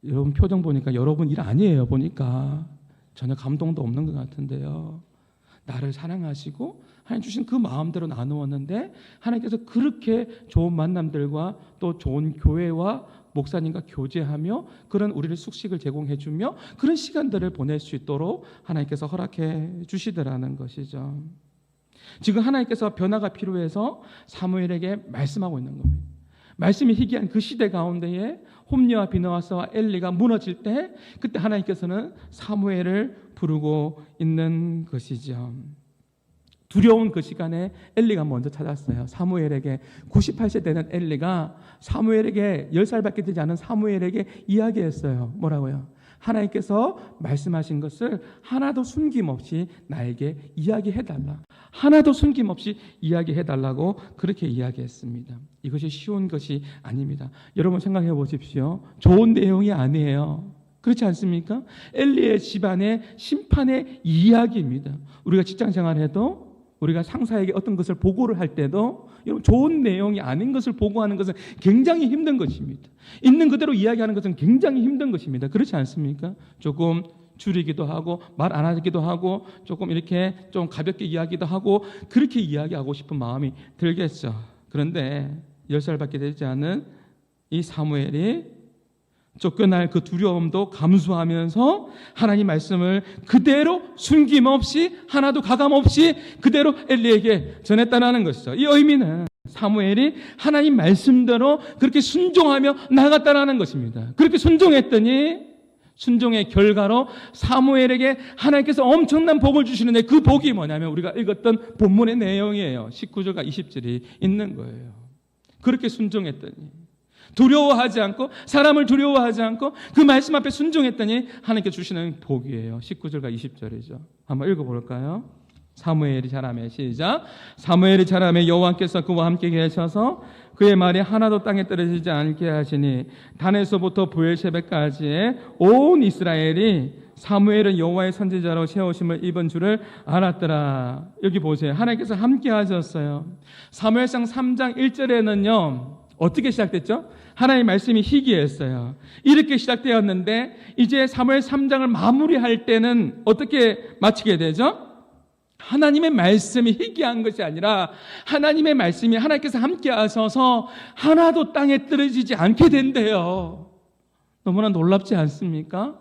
여러분 표정 보니까 여러분 일 아니에요. 보니까 전혀 감동도 없는 것 같은데요. 나를 사랑하시고 하나님 주신 그 마음대로 나누었는데, 하나님께서 그렇게 좋은 만남들과 또 좋은 교회와 목사님과 교제하며 그런 우리를 숙식을 제공해주며 그런 시간들을 보낼 수 있도록 하나님께서 허락해 주시더라는 것이죠. 지금 하나님께서 변화가 필요해서 사무엘에게 말씀하고 있는 겁니다. 말씀이 희귀한 그 시대 가운데에 홈리와 비느하스와 엘리가 무너질 때, 그때 하나님께서는 사무엘을 부르고 있는 것이죠. 두려운 그 시간에 엘리가 먼저 찾았어요. 사무엘에게 98세 되는 엘리가 사무엘에게 10살밖에 되지 않은 사무엘에게 이야기했어요. 뭐라고요? 하나님께서 말씀하신 것을 하나도 숨김없이 나에게 이야기해달라. 하나도 숨김없이 이야기해달라고 그렇게 이야기했습니다. 이것이 쉬운 것이 아닙니다. 여러분 생각해 보십시오. 좋은 내용이 아니에요. 그렇지 않습니까? 엘리의 집안의 심판의 이야기입니다. 우리가 직장 생활해도, 우리가 상사에게 어떤 것을 보고를 할 때도, 여러분 좋은 내용이 아닌 것을 보고하는 것은 굉장히 힘든 것입니다. 있는 그대로 이야기하는 것은 굉장히 힘든 것입니다. 그렇지 않습니까? 조금 줄이기도 하고 말 안 하기도 하고 조금 이렇게 좀 가볍게 이야기도 하고 그렇게 이야기하고 싶은 마음이 들겠죠. 그런데 10살밖에 되지 않은 이 사무엘이 쫓겨날 그 두려움도 감수하면서 하나님 말씀을 그대로 숨김없이 하나도 가감없이 그대로 엘리에게 전했다는 것이죠. 이 의미는 사무엘이 하나님 말씀대로 그렇게 순종하며 나갔다는 것입니다. 그렇게 순종했더니 순종의 결과로 사무엘에게 하나님께서 엄청난 복을 주시는데, 그 복이 뭐냐면 우리가 읽었던 본문의 내용이에요. 19절과 20절이 있는 거예요. 그렇게 순종했더니, 두려워하지 않고, 사람을 두려워하지 않고 그 말씀 앞에 순종했더니 하나님께 주시는 복이에요. 19절과 20절이죠. 한번 읽어볼까요? 사무엘이 자라매, 시작. 사무엘이 자라매 여호와께서 그와 함께 계셔서 그의 말이 하나도 땅에 떨어지지 않게 하시니 단에서부터 브엘셰바까지의 온 이스라엘이 사무엘은 여호와의 선지자로 세우심을 입은 줄을 알았더라. 여기 보세요. 하나님께서 함께 하셨어요. 사무엘상 3장 1절에는요 어떻게 시작됐죠? 하나님의 말씀이 희귀했어요. 이렇게 시작되었는데 이제 사무엘 3장을 마무리할 때는 어떻게 마치게 되죠? 하나님의 말씀이 희귀한 것이 아니라 하나님의 말씀이 하나님께서 함께 하셔서 하나도 땅에 떨어지지 않게 된대요. 너무나 놀랍지 않습니까?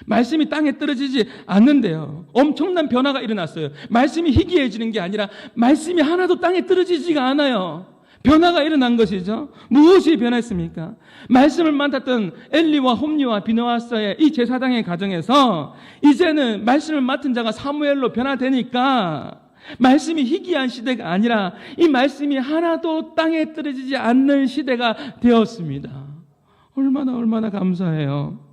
말씀이 땅에 떨어지지 않는데요. 엄청난 변화가 일어났어요. 말씀이 희귀해지는 게 아니라 말씀이 하나도 땅에 떨어지지가 않아요. 변화가 일어난 것이죠. 무엇이 변했습니까? 말씀을 맡았던 엘리와 홈리와 비느하스의 이 제사장의 가정에서 이제는 말씀을 맡은 자가 사무엘로 변화되니까 말씀이 희귀한 시대가 아니라 이 말씀이 하나도 땅에 떨어지지 않는 시대가 되었습니다. 얼마나 감사해요.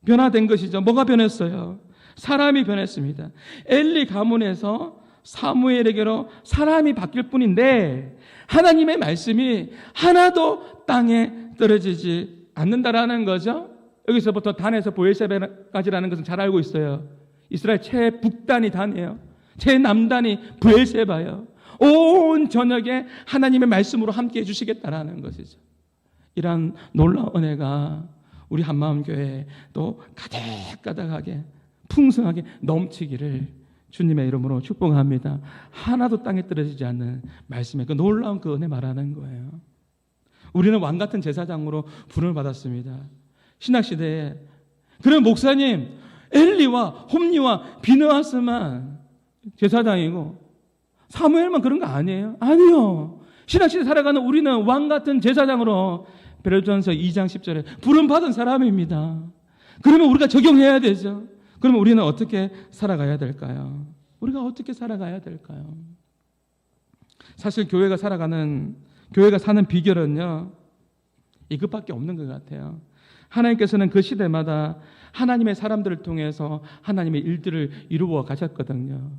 변화된 것이죠. 뭐가 변했어요? 사람이 변했습니다. 엘리 가문에서 사무엘에게로 사람이 바뀔 뿐인데 하나님의 말씀이 하나도 땅에 떨어지지 않는다라는 거죠. 여기서부터 단에서 브엘세바까지라는 것은 잘 알고 있어요. 이스라엘 최북단이 단이에요. 최남단이 브엘세바예요. 온 저녁에 하나님의 말씀으로 함께 해주시겠다라는 것이죠. 이러한 놀라운 은혜가 우리 한마음교회에 또 가득가득하게 풍성하게 넘치기를 주님의 이름으로 축복합니다. 하나도 땅에 떨어지지 않는 말씀의 그 놀라운 그 은혜 말하는 거예요. 우리는 왕같은 제사장으로 부름을 받았습니다. 신학시대에. 그런 목사님, 엘리와 홈리와 비느하스만 제사장이고 사무엘만 그런 거 아니에요? 아니요. 신학시대 살아가는 우리는 왕같은 제사장으로 베드로전서 2장 10절에 부름받은 사람입니다. 그러면 우리가 적용해야 되죠. 그러면 우리는 어떻게 살아가야 될까요? 우리가 어떻게 살아가야 될까요? 사실 교회가 사는 비결은요, 이것밖에 없는 것 같아요. 하나님께서는 그 시대마다 하나님의 사람들을 통해서 하나님의 일들을 이루어 가셨거든요.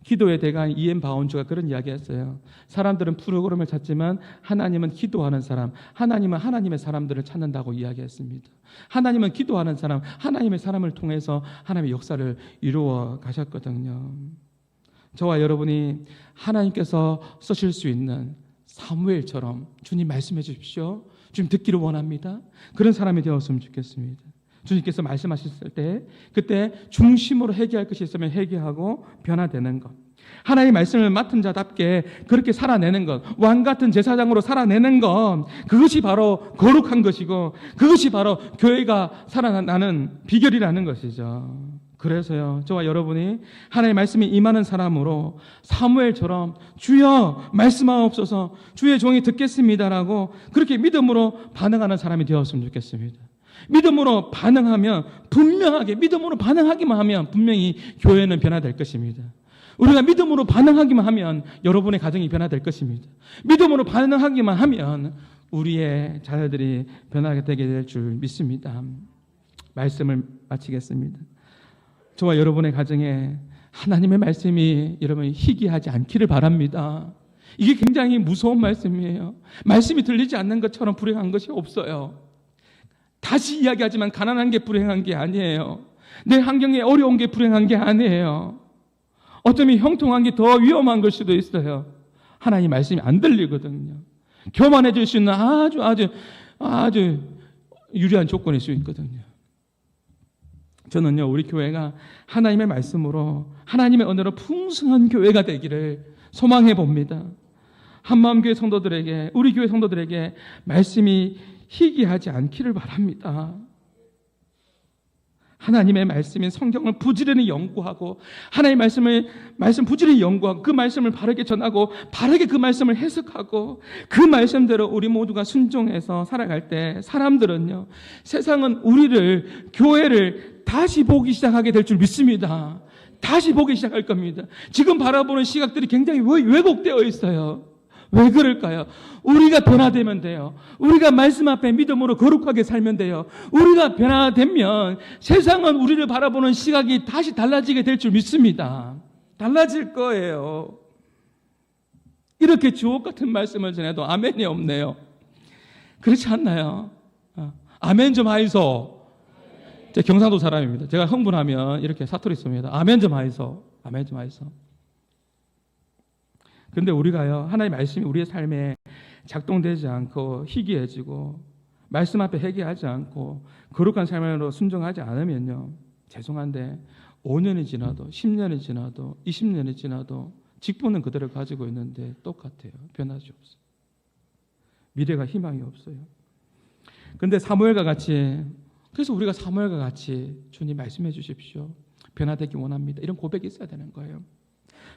기도의 대가인 이엠 바운주가 그런 이야기했어요. 사람들은 프로그램을 찾지만 하나님은 기도하는 사람, 하나님은 하나님의 사람들을 찾는다고 이야기했습니다. 하나님은 기도하는 사람, 하나님의 사람을 통해서 하나님의 역사를 이루어 가셨거든요. 저와 여러분이 하나님께서 쓰실 수 있는 사무엘처럼 주님 말씀해 주십시오. 주님 듣기를 원합니다. 그런 사람이 되었으면 좋겠습니다. 주님께서 말씀하셨을 때 그때 중심으로 회개할 것이 있으면 회개하고 변화되는 것, 하나님의 말씀을 맡은 자답게 그렇게 살아내는 것, 왕같은 제사장으로 살아내는 것, 그것이 바로 거룩한 것이고 그것이 바로 교회가 살아나는 비결이라는 것이죠. 그래서요, 저와 여러분이 하나님의 말씀이 임하는 사람으로 사무엘처럼 주여 말씀하옵소서, 주의 종이 듣겠습니다라고 그렇게 믿음으로 반응하는 사람이 되었으면 좋겠습니다. 믿음으로 반응하면 분명하게, 믿음으로 반응하기만 하면 분명히 교회는 변화될 것입니다. 우리가 믿음으로 반응하기만 하면 여러분의 가정이 변화될 것입니다. 믿음으로 반응하기만 하면 우리의 자녀들이 변하게 되게 될 줄 믿습니다. 말씀을 마치겠습니다. 저와 여러분의 가정에 하나님의 말씀이 여러분 희귀하지 않기를 바랍니다. 이게 굉장히 무서운 말씀이에요. 말씀이 들리지 않는 것처럼 불행한 것이 없어요. 다시 이야기하지만 가난한 게 불행한 게 아니에요. 내 환경이 어려운 게 불행한 게 아니에요. 어쩌면 형통한 게 더 위험한 걸 수도 있어요. 하나님 말씀이 안 들리거든요. 교만해질 수 있는 아주 유리한 조건일 수 있거든요. 저는요, 우리 교회가 하나님의 말씀으로, 하나님의 은혜로 풍성한 교회가 되기를 소망해 봅니다. 한마음교회 성도들에게, 우리 교회 성도들에게 말씀이 희귀하지 않기를 바랍니다. 하나님의 말씀인 성경을 부지런히 연구하고 하나님의 말씀 부지런히 연구하고 그 말씀을 바르게 전하고 바르게 그 말씀을 해석하고 그 말씀대로 우리 모두가 순종해서 살아갈 때 사람들은요, 세상은 우리를, 교회를 다시 보기 시작하게 될 줄 믿습니다. 다시 보기 시작할 겁니다. 지금 바라보는 시각들이 굉장히 왜곡되어 있어요. 왜 그럴까요? 우리가 변화되면 돼요. 우리가 말씀 앞에 믿음으로 거룩하게 살면 돼요. 우리가 변화되면 세상은 우리를 바라보는 시각이 다시 달라지게 될 줄 믿습니다. 달라질 거예요. 이렇게 주옥 같은 말씀을 전해도 아멘이 없네요. 그렇지 않나요? 아멘 좀 하이소. 제가 경상도 사람입니다. 제가 흥분하면 이렇게 사투리 씁니다. 아멘 좀 하이소. 아멘 좀 하이소. 그런데 우리가요, 하나님의 말씀이 우리의 삶에 작동되지 않고 희귀해지고 말씀 앞에 회개하지 않고 거룩한 삶으로 순종하지 않으면요, 죄송한데 5년이 지나도 10년이 지나도 20년이 지나도 직분은 그대로 가지고 있는데 똑같아요. 변하지 없어요. 미래가 희망이 없어요. 그런데 사무엘과 같이 그래서 우리가 사무엘과 같이 주님 말씀해 주십시오. 변화되기 원합니다. 이런 고백이 있어야 되는 거예요.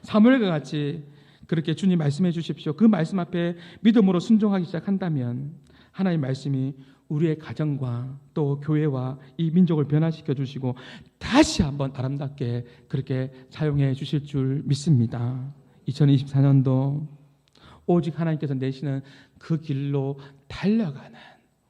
사무엘과 같이 그렇게 주님 말씀해 주십시오. 그 말씀 앞에 믿음으로 순종하기 시작한다면 하나님 말씀이 우리의 가정과 또 교회와 이 민족을 변화시켜 주시고 다시 한번 아름답게 그렇게 사용해 주실 줄 믿습니다. 2024년도 오직 하나님께서 내시는 그 길로 달려가는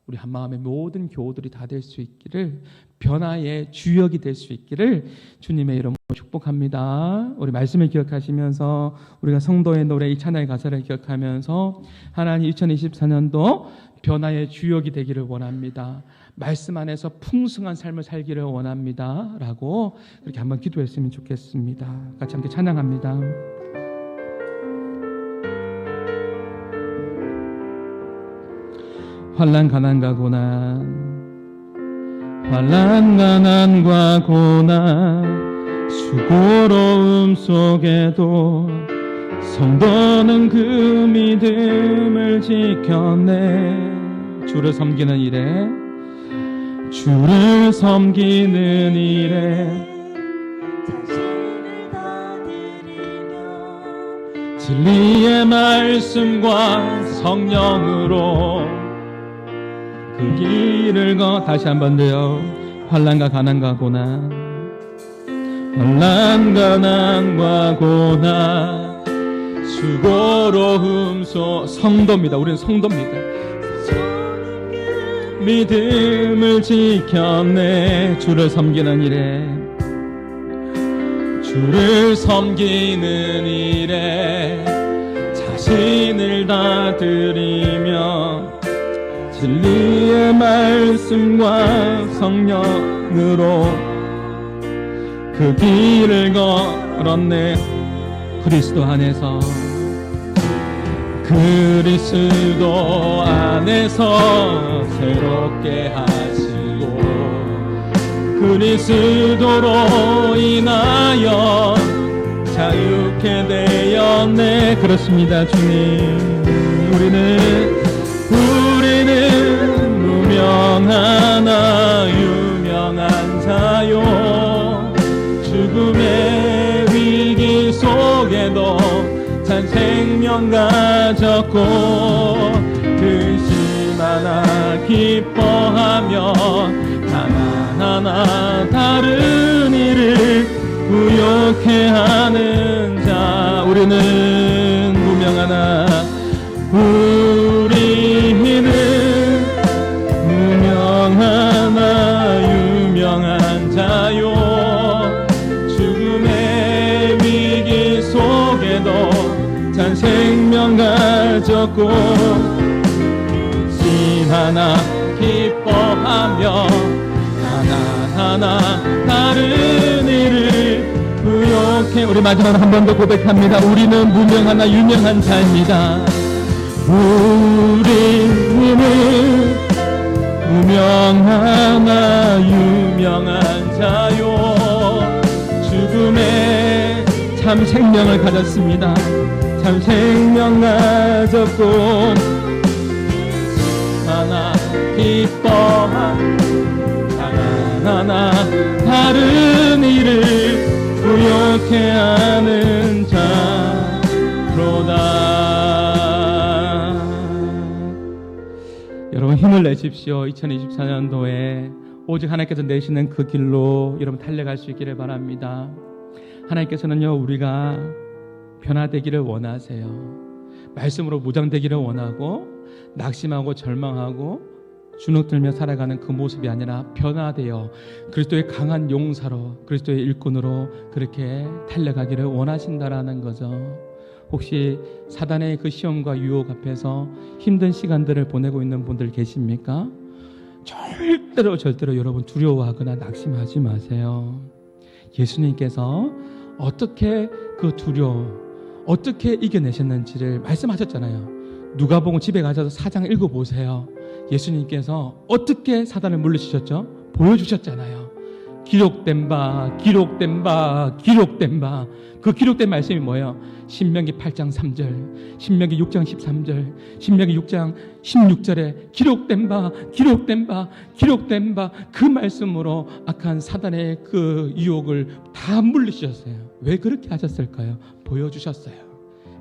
우리 한마음의 모든 교우들이 다 될 수 있기를, 변화의 주역이 될 수 있기를 주님의 이름으로 축복합니다. 우리 말씀을 기억하시면서 우리가 성도의 노래 이 찬양의 가사를 기억하면서 하나님 2024년도 변화의 주역이 되기를 원합니다. 말씀 안에서 풍성한 삶을 살기를 원합니다. 라고 그렇게 한번 기도했으면 좋겠습니다. 같이 함께 찬양합니다. 환난 가난과 고난, 환난 가난과 고난, 수고로움 속에도 성도는 그 믿음을 지켰네. 주를 섬기는 일에, 주를 섬기는 일에 자신을 다 드리며 진리의 말씀과 성령으로 그 길을 다시 한번 더요. 환난과 가난과 고난, 환난과 가난과 고난, 수고로움 속 성도입니다. 우리는 성도입니다. 믿음을 지켰네. 주를 섬기는 일에, 주를 섬기는 일에 자신을 다 드리며 진리의 말씀과 성령으로 그 길을 걸었네. 그리스도 안에서, 그리스도 안에서 새롭게 하시고 그리스도로 인하여 자유케 되었네. 그렇습니다. 주님, 우리는 무명하나 유명한 자요. 죽음의 위기 속에도 참 생명 가졌고 근심하나 기뻐하며 하나하나 다른 일을 부욕해 하는 자. 우리는 무명하나, 우리는 무명하나 유명한 자요. 죽음의 위기 속에도 참 생명 가졌고 신하나 기뻐하며 하나하나 다른 일을 부욕해. 우리 마지막으로 한 번 더 고백합니다. 우리는 무명하나 유명한 자입니다. 우리는 무명하나 유명한 자요. 죽음에 참 생명을 가졌습니다. 참 생명 가졌고 하나 기뻐한 하나하나 다른 일을 부욕해 하는 자로다. 여러분 힘을 내십시오. 2024년도에 오직 하나님께서 내시는 그 길로 여러분 달려갈 수 있기를 바랍니다. 하나님께서는요, 우리가 변화되기를 원하세요. 말씀으로 무장되기를 원하고 낙심하고 절망하고 주눅들며 살아가는 그 모습이 아니라 변화되어 그리스도의 강한 용사로, 그리스도의 일꾼으로 그렇게 달려가기를 원하신다라는 거죠. 혹시 사단의 그 시험과 유혹 앞에서 힘든 시간들을 보내고 있는 분들 계십니까? 절대로 여러분 두려워하거나 낙심하지 마세요. 예수님께서 어떻게 그 두려움, 어떻게 이겨내셨는지를 말씀하셨잖아요. 누가복음 집에 가셔서 4장 읽어보세요. 예수님께서 어떻게 사단을 물리치셨죠? 보여주셨잖아요. 기록된 바, 기록된 바, 기록된 바. 그 기록된 말씀이 뭐예요? 신명기 8장 3절, 신명기 6장 13절, 신명기 6장 16절에 기록된 바, 기록된 바, 기록된 바. 그 말씀으로 악한 사단의 그 유혹을 다 물리셨어요. 왜 그렇게 하셨을까요? 보여주셨어요.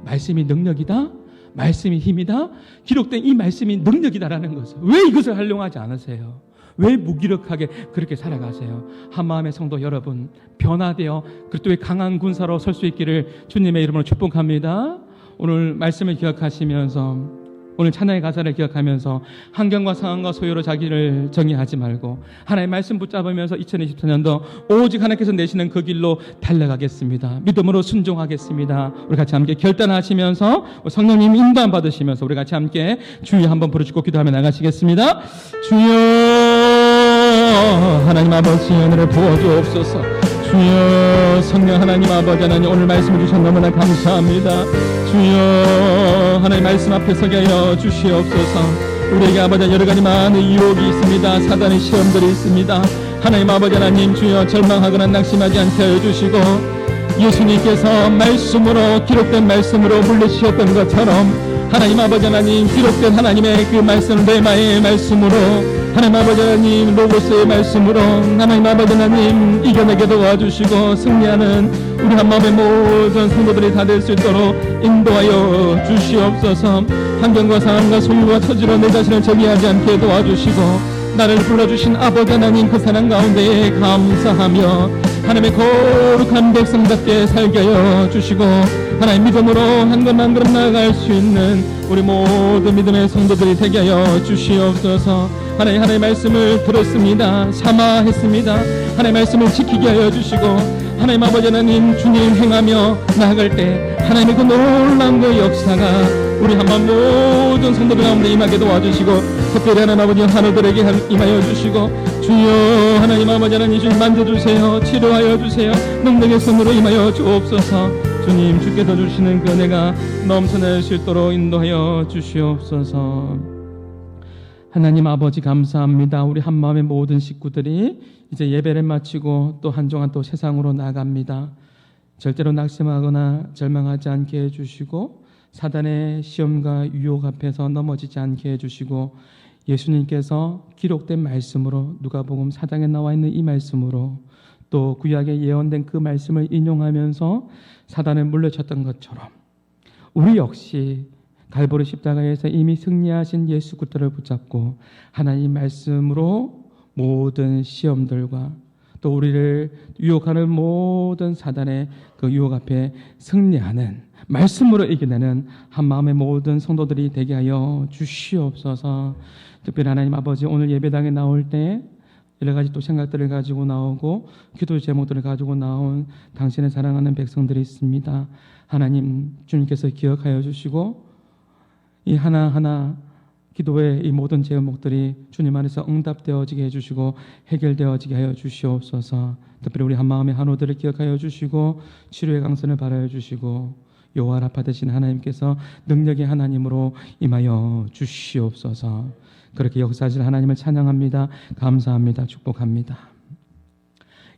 말씀이 능력이다, 말씀이 힘이다, 기록된 이 말씀이 능력이다라는 것을. 왜 이것을 활용하지 않으세요? 왜 무기력하게 그렇게 살아가세요? 한마음의 성도 여러분, 변화되어 그리스도의 강한 군사로 설 수 있기를 주님의 이름으로 축복합니다. 오늘 말씀을 기억하시면서, 오늘 찬양의 가사를 기억하면서 환경과 상황과 소유로 자기를 정의하지 말고 하나님의 말씀 붙잡으면서 2024년도 오직 하나님께서 내시는 그 길로 달려가겠습니다. 믿음으로 순종하겠습니다. 우리 같이 함께 결단하시면서 성령님 인도함 받으시면서 우리 같이 함께 주여 한번 부르시고 기도하며 나가시겠습니다. 주여, 하나님 아버지 은혜를 부어주옵소서. 주여, 성령 하나님 아버지 하나님, 오늘 말씀을 주셔서 너무나 감사합니다. 주여, 하나님 말씀 앞에 서게 하여 주시옵소서. 우리에게 아버지 여러 가지 많은 유혹이 있습니다. 사단의 시험들이 있습니다. 하나님 아버지 하나님, 주여 절망하거나 낙심하지 않게 하여 주시고, 예수님께서 말씀으로, 기록된 말씀으로 물리치셨던 것처럼 하나님 아버지 하나님, 기록된 하나님의 그 말씀, 레마의 말씀으로, 하나님 아버지 하나님, 로고스의 말씀으로 하나님 아버지 하나님 이겨내게 도와주시고, 승리하는 우리 한마음의 모든 성도들이 다 될 수 있도록 인도하여 주시옵소서. 환경과 상황과 소유와 처지로 내 자신을 정의하지 않게 도와주시고, 나를 불러주신 아버지 하나님 그 사랑 가운데에 감사하며 하나님의 거룩한 백성답게 살게 하여 주시고, 하나님 믿음으로 한 걸음 한 걸음 나아갈 수 있는 우리 모든 믿음의 성도들이 되게 하여 주시옵소서. 하나님의 말씀을 들었습니다. 사마했습니다. 하나님의 말씀을 지키게 하여 주시고, 하나님 아버지 하나님 주님 행하며 나아갈 때 하나님의 그 놀라운 그 역사가 우리 한번 모든 성도들 가운데 임하게 도와주시고, 특별히 하나님 아버지 하늘들에게 임하여 주시고, 주여 하나님 아버지 하나님 주님 만져주세요. 치료하여 주세요. 능력의 손으로 임하여 주옵소서. 주님, 주께서 주시는 그 은혜가 넘쳐날 수 있도록 인도하여 주시옵소서. 하나님 아버지 감사합니다. 우리 한마음의 모든 식구들이 이제 예배를 마치고 또 한동안 또 세상으로 나갑니다. 절대로 낙심하거나 절망하지 않게 해주시고, 사단의 시험과 유혹 앞에서 넘어지지 않게 해주시고, 예수님께서 기록된 말씀으로, 누가복음 4장에 나와 있는 이 말씀으로, 또 구약에 예언된 그 말씀을 인용하면서 사단을 물리쳤던 것처럼 우리 역시 갈보리 십자가에서 이미 승리하신 예수 그리스도를 붙잡고 하나님 말씀으로 모든 시험들과 또 우리를 유혹하는 모든 사단의 그 유혹 앞에 승리하는, 말씀으로 이겨내는 한마음의 모든 성도들이 되게 하여 주시옵소서. 특별히 하나님 아버지, 오늘 예배당에 나올 때 여러 가지 또 생각들을 가지고 나오고 기도 제목들을 가지고 나온 당신의 사랑하는 백성들이 있습니다. 하나님, 주님께서 기억하여 주시고 이 하나하나 기도의 이 모든 제목들이 주님 안에서 응답되어지게 해주시고 해결되어지게 하여 주시옵소서. 특별히 우리 한마음의 한호들을 기억하여 주시고 치료의 강선을 바라여 주시고 여호와 라파 되신 하나님께서 능력의 하나님으로 임하여 주시옵소서. 그렇게 역사하실 하나님을 찬양합니다. 감사합니다. 축복합니다.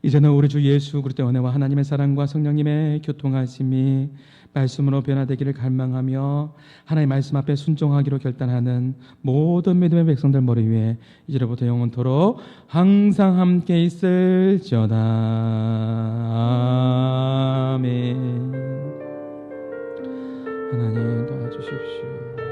이제는 우리 주 예수 그리스도의 은혜와 하나님의 사랑과 성령님의 교통하심이 말씀으로 변화되기를 갈망하며 하나님의 말씀 앞에 순종하기로 결단하는 모든 믿음의 백성들 머리 위에 이제로부터 영원토록 항상 함께 있을지어다. 아멘. 하나님 도와주십시오.